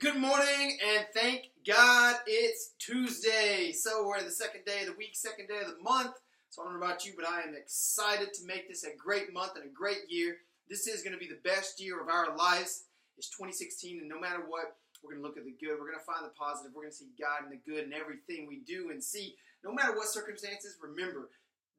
Good morning, and thank God it's Tuesday. So we're in the second day of the week, second day of the month. So I don't know about you, but I am excited to make this a great month and a great year. This is going to be the best year of our lives. It's 2016, and no matter what, we're going to look at the good. We're going to find the positive. We're going to see God in the good in everything we do and see. No matter what circumstances, remember,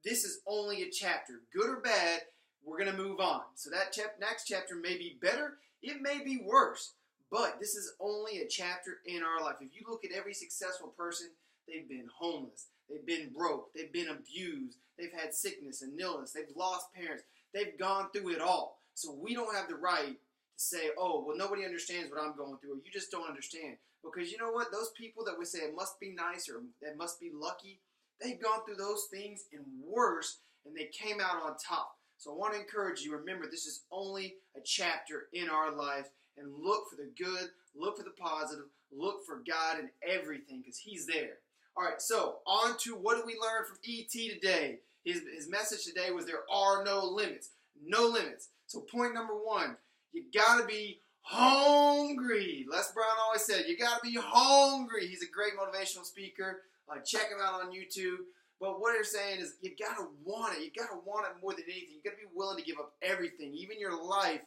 this is only a chapter. Good or bad, we're going to move on. So that next chapter may be better. It may be worse. But this is only a chapter in our life. If you look at every successful person, they've been homeless, they've been broke, they've been abused, they've had sickness and illness, they've lost parents, they've gone through it all. So we don't have the right to say, oh, well, nobody understands what I'm going through, or you just don't understand. Because you know what? Those people that we say it must be nice or it must be lucky, they've gone through those things and worse, and they came out on top. So I want to encourage you, remember, this is only a chapter in our life. And look for the good, look for the positive, look for God in everything because He's there. All right, so on to what do we learn from E.T. today? His message today was there are no limits. No limits. So point number one, you got to be hungry. Les Brown always said, you got to be hungry. He's a great motivational speaker. Check him out on YouTube. But what they're saying is you got to want it. You got to want it more than anything. You got to be willing to give up everything, even your life,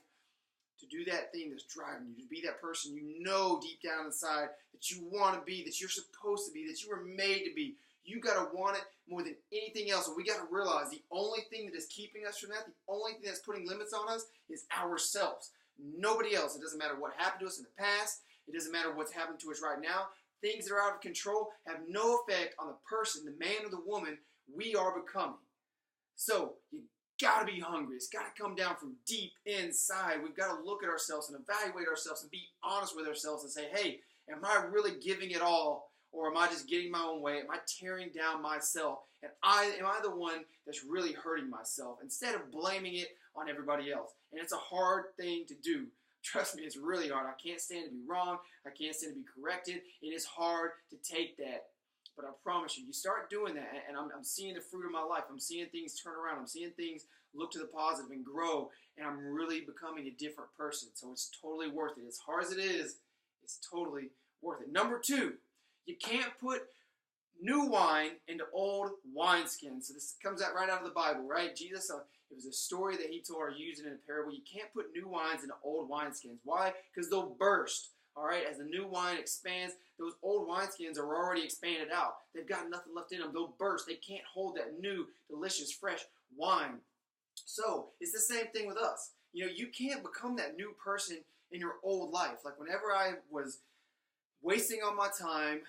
to do that thing that's driving you, to be that person you know deep down inside that you want to be, that you're supposed to be, that you were made to be. You got to want it more than anything else. And we got to realize the only thing that is keeping us from that, the only thing that's putting limits on us is ourselves. Nobody else. It doesn't matter what happened to us in the past. It doesn't matter what's happened to us right now. Things that are out of control have no effect on the person, the man or the woman we are becoming. So you got to be hungry. It's got to come down from deep inside. We've got to look at ourselves and evaluate ourselves and be honest with ourselves and say, hey, am I really giving it all, or am I just getting my own way? Am I tearing down myself? And am I the one that's really hurting myself instead of blaming it on everybody else? And it's a hard thing to do. Trust me, it's really hard. I can't stand to be wrong. I can't stand to be corrected. It is hard to take that. But I promise you, you start doing that, and I'm seeing the fruit of my life. I'm seeing things turn around. I'm seeing things look to the positive and grow, and I'm really becoming a different person. So it's totally worth it. As hard as it is, it's totally worth it. Number two, you can't put new wine into old wineskins. So this comes out right out of the Bible, right? Jesus, it was a story that he told, or used it in a parable. You can't put new wines into old wineskins. Why? Because they'll burst. All right, as the new wine expands, those old wineskins are already expanded out. They've got nothing left in them. They'll burst. They can't hold that new, delicious, fresh wine. So it's the same thing with us. You know, you can't become that new person in your old life. Like whenever I was wasting all my time,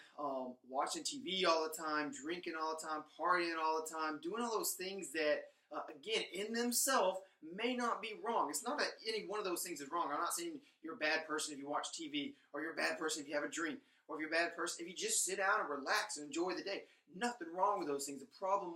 watching TV all the time, drinking all the time, partying all the time, doing all those things that, again, in themselves may not be wrong. It's not that any one of those things is wrong. I'm not saying you're a bad person if you watch TV, or you're a bad person if you have a drink, or if you're a bad person if you just sit down and relax and enjoy the day. Nothing wrong with those things. The problem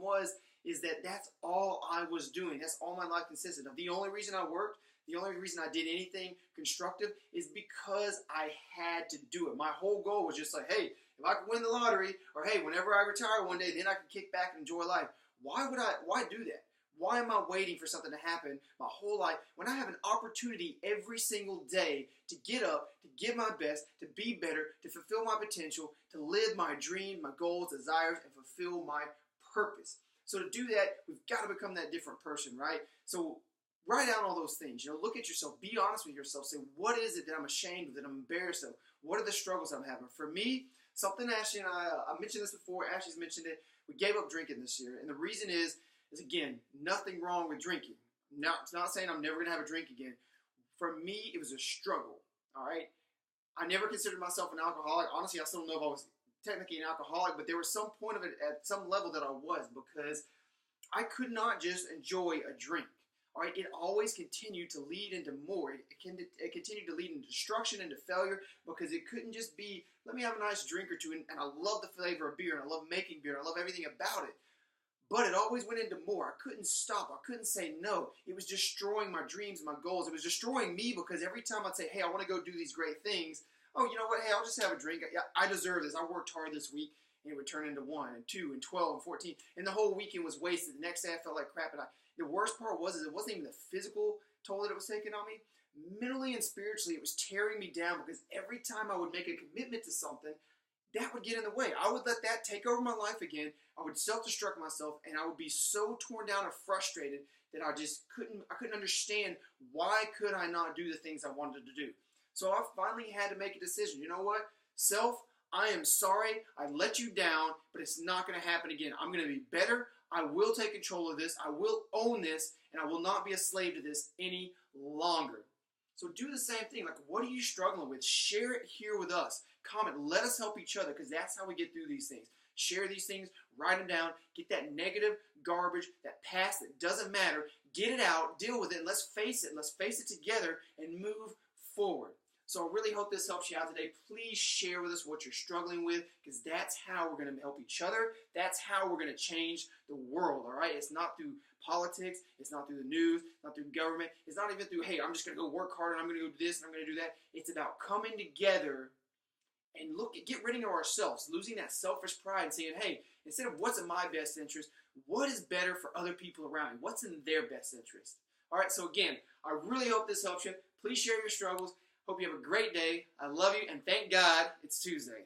is that that's all I was doing. That's all my life consisted of. The only reason I worked, the only reason I did anything constructive is because I had to do it. My whole goal was just like, hey, if I could win the lottery, or hey, whenever I retire one day, then I can kick back and enjoy life. Why do that? Why am I waiting for something to happen my whole life when I have an opportunity every single day to get up, to give my best, to be better, to fulfill my potential, to live my dream, my goals, desires, and fulfill my purpose? So to do that, we've got to become that different person, right? So write down all those things. You know, look at yourself. Be honest with yourself. Say, what is it that I'm ashamed of, that I'm embarrassed of? What are the struggles I'm having? For me, something Ashley and I mentioned this before. Ashley's mentioned it. We gave up drinking this year. And the reason is again, nothing wrong with drinking. Now, it's not saying I'm never going to have a drink again. For me, it was a struggle, all right? I never considered myself an alcoholic. Honestly, I still don't know if I was technically an alcoholic, but there was some point of it at some level that I was, because I could not just enjoy a drink, all right? It always continued to lead into more. It continued to lead into destruction, into failure, because it couldn't just be, let me have a nice drink or two, and I love the flavor of beer, and I love making beer, and I love everything about it. But it always went into more. I couldn't stop. I couldn't say no. It was destroying my dreams and my goals. It was destroying me, because every time I'd say, hey, I want to go do these great things. Oh, you know what? Hey, I'll just have a drink. I deserve this. I worked hard this week. And it would turn into 1 and 2 and 12 and 14. And the whole weekend was wasted. The next day I felt like crap. And the worst part was it wasn't even the physical toll that it was taking on me. mentally and spiritually, it was tearing me down because every time I would make a commitment to something, that would get in the way. I would let that take over my life again. I would self-destruct myself, and I would be so torn down and frustrated that I just couldn't understand why could I not do the things I wanted to do. So I finally had to make a decision. You know what? Self, I am sorry. I let you down, but it's not going to happen again. I'm going to be better. I will take control of this. I will own this, and I will not be a slave to this any longer. So do the same thing. Like, what are you struggling with? Share it here with us. Comment. Let us help each other because that's how we get through these things. Share these things. Write them down. Get that negative garbage, that past that doesn't matter. Get it out. Deal with it. And let's face it. Let's face it together and move forward. So I really hope this helps you out today. Please share with us what you're struggling with because that's how we're going to help each other. That's how we're going to change the world, all right? It's not through politics. It's not through the news. Not through government. It's not even through, hey, I'm just going to go work hard and I'm going to go do this and I'm going to do that. It's about coming together and get rid of ourselves, losing that selfish pride and saying, hey, instead of what's in my best interest, what is better for other people around me? What's in their best interest? All right, so again, I really hope this helps you. Please share your struggles. Hope you have a great day. I love you, and thank God it's Tuesday.